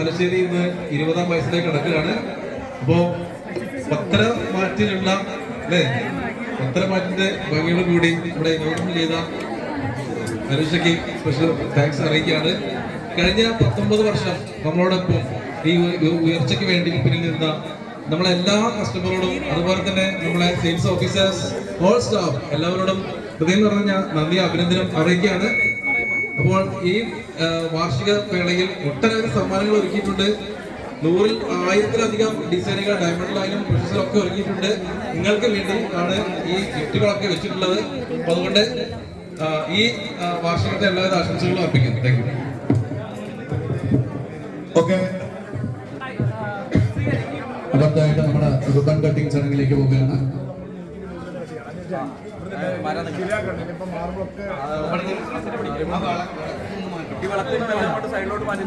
തലശ്ശേരി ഇന്ന് 20ാം വയസ്സിലേക്ക് കിടക്കുകയാണ്. അപ്പോ പത്തര മാറ്റിലുള്ള അല്ലെ പത്തര മാറ്റിന്റെ ഭംഗിയോട് കൂടി ഇവിടെ ഇനോഗ്രേഷൻ ചെയ്ത അനുഷയ്ക്ക് സ്പെഷ്യൽ താങ്ക്സ് അറിയിക്കുകയാണ്. കഴിഞ്ഞ 19 വർഷം നമ്മളോടൊപ്പം ഈ ഉയർച്ചയ്ക്ക് വേണ്ടി പിന്നിൽ നിന്ന നമ്മളെ എല്ലാ കസ്റ്റമറോടും അതുപോലെ തന്നെ നമ്മളെ സെയിൽസ് ഓഫീസേഴ്സ് ഓൾ സ്റ്റാഫ് എല്ലാവരോടും ഹൃദയം നിറഞ്ഞ നന്ദി അഭിനന്ദനം അറിയിക്കുകയാണ്. അപ്പോൾ ഈ വാർഷിക വേളയിൽ ഒട്ടനവധി സമ്മാനങ്ങൾ ഒരുക്കിയിട്ടുണ്ട്. 100-ൽ 1000-ത്തിലധികം ഡിസൈനുകൾ ഡയമണ്ടിലായാലും പ്രൊഫഷണലൊക്കെ ഒരുക്കിയിട്ടുണ്ട്. നിങ്ങൾക്ക് വേണ്ടി ആണ് ഈ ഗിഫ്റ്റുകളൊക്കെ വെച്ചിട്ടുള്ളത്. അപ്പൊ അതുകൊണ്ട് ഈ വാർഷികത്തെ എല്ലാവിധ ആശംസകളും അർപ്പിക്കുന്നു. Thank you. ഓക്കെ, അടുത്തായിട്ട് നമ്മുടെ റിബൺ കട്ടിംഗ് ചടങ്ങിലേക്ക് പോവുകയാണ്. സൈഡിലോട്ട് മാറ്റി